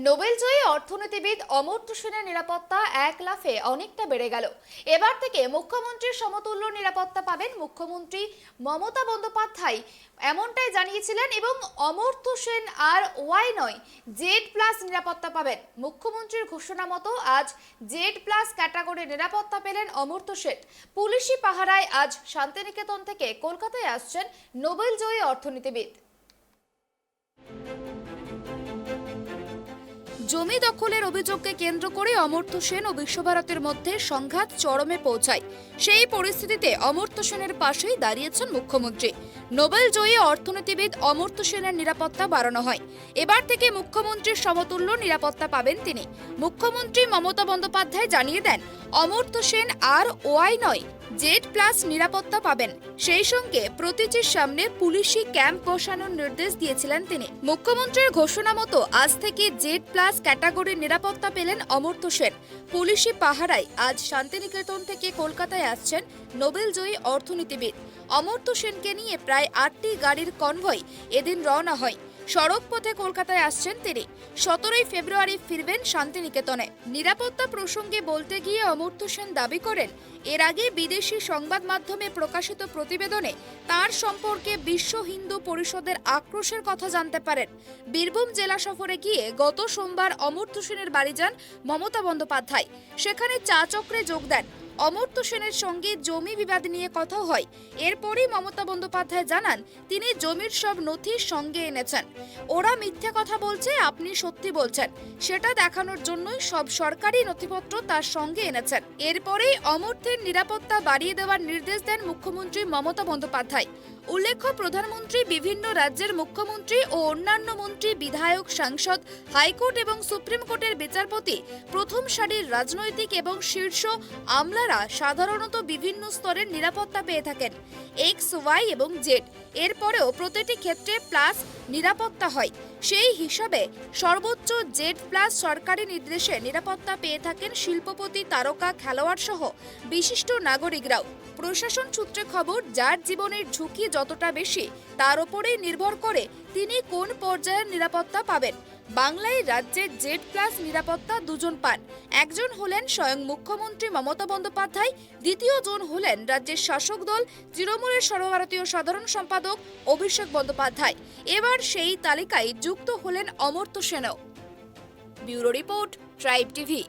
Nobel জয়ী অর্থনীতিবিদ অমর্ত্য সেনের নিরাপত্তা এক লাফে অনেকটা বেড়ে গেল। এবার থেকে মুখ্যমন্ত্রীর সমতুল্য নিরাপত্তা পাবেন মুখ্যমন্ত্রী মমতা বন্দ্যোপাধ্যায়, এমনটাই জানিয়েছিলেন। এবং অমর্ত্য সেন আর ওয়াই নয়, Z+ নিরাপত্তা পাবেন। মুখ্যমন্ত্রীর ঘোষণা মতো আজ Z+ ক্যাটাগরি নিরাপত্তা পেলেন অমর্ত্য সেন। পুলিশি পাহারায় আজ শান্তিনিকেতন থেকে কলকাতায় আসছেন নোবেল জয়ী অর্থনীতিবিদ। জমি দখলের অভিযোগকে কেন্দ্র করে অমর্ত্য সেন ও বিশ্বভারতের মধ্যে সংঘাত চরমে পৌঁছায়। সেই পরিস্থিতিতে অমর্ত্য সেনের পাশেই দাঁড়িয়েছেন মুখ্যমন্ত্রী। নোবেল জয়ী অর্থনীতিবিদ অমর্ত্য সেনের নিরাপত্তা বাড়ানো হয়। এবার থেকে মুখ্যমন্ত্রীর সমতুল্য নিরাপত্তা পাবেন তিনি। মুখ্যমন্ত্রী মমতা বন্দ্যোপাধ্যায় জানিয়ে দেন, অমর্ত্য সেন আর ওয়াই নয়, Z+ নিরাপত্তা পাবেন। সেই সঙ্গে প্রতিটির সামনে পুলিশি ক্যাম্প বসানোর নির্দেশ দিয়েছিলেন তিনি। মুখ্যমন্ত্রীর ঘোষণা মতো আজ থেকে Z+ ক্যাটাগরির নিরাপত্তা পেলেন অমর্ত্য সেন। পুলিশি পাহারায় আজ শান্তিনিকেতন থেকে কলকাতায় আসছেন নোবেল জয়ী অর্থনীতিবিদ। অমর্ত্য সেনকে নিয়ে প্রায় 8টি গাড়ির কনভয় এদিন রওনা হয়। সড়ক পথে কলকাতায় আসছেন তিনি। 17 ফেব্রুয়ারি ফিরবেন শান্তিনিকেতনে। নিরাপত্তা প্রসঙ্গে বলতে গিয়ে অমর্ত্য সেন দাবি করেন, এর আগে বিদেশি সংবাদ মাধ্যমে প্রকাশিত প্রতিবেদনে তার সম্পর্কে বিশ্ব হিন্দু পরিষদের আক্রোশের কথা জানতে পারেন। বীরভূম জেলা সফরে গিয়ে গত সোমবার অমর্ত্য সেনের বাড়ি যান মমতা বন্দ্যোপাধ্যায়। সেখানে চা চক্রে যোগ দেন। অমর্ত্য সেনের সঙ্গে জমি বিবাদ নিয়ে কথা হয়। এরপরই মমতা বন্দ্যোপাধ্যায় জানান, তিনি জমির সব নথি সঙ্গে এনেছেন। ওরা মিথ্যে কথা বলছে, আপনি সত্যি বলছেন, সেটা দেখানোর জন্যই সব সরকারি নথিপত্র তার সঙ্গে এনেছেন। এরপরেই অমর্ত্যের নিরাপত্তা বাড়িয়ে দেওয়ার নির্দেশ দেন মুখ্যমন্ত্রী মমতা বন্দ্যোপাধ্যায়। উল্লেখ্য, প্রধানমন্ত্রী, বিভিন্ন রাজ্যের মুখ্যমন্ত্রী ও অন্যান্য মন্ত্রী, বিধায়ক, সাংসদ, হাইকোর্ট এবং সুপ্রিম কোর্টের বিচারপতি, প্রথম সারির রাজনৈতিক এবং শীর্ষ আমলারা সাধারণত বিভিন্ন স্তরের নিরাপত্তা পেয়ে থাকেন, X, Y এবং Z। এরপরেও প্রতিটি ক্ষেত্রে প্লাস নিরাপত্তা হয়। সেই হিসাবে সর্বোচ্চ Z+ সরকারি নির্দেশে নিরাপত্তা পেয়ে থাকেন শিল্পপতি, তারকা, খেলোয়াড় সহ বিশিষ্ট নাগরিকরাও। প্রশাসন সূত্রে খবর, যার জীবনের ঝুঁকি যতটা বেশি তার উপরেই নির্ভর করে তিনি কোন পর্যায়ের নিরাপত্তা পাবেন। বাংলায় রাজ্যের Z+ নিরাপত্তা দুজন পান। একজন হলেন স্বয়ং মুখ্যমন্ত্রী মমতা বন্দ্যোপাধ্যায়, দ্বিতীয় জন হলেন রাজ্যের শাসক দল তৃণমূলের সর্বভারতীয় সাধারণ সম্পাদক অভিষেক বন্দ্যোপাধ্যায়। এবার সেই তালিকায় যুক্ত হলেন অমর্ত্য সেনও। Bureau report, Tribe TV.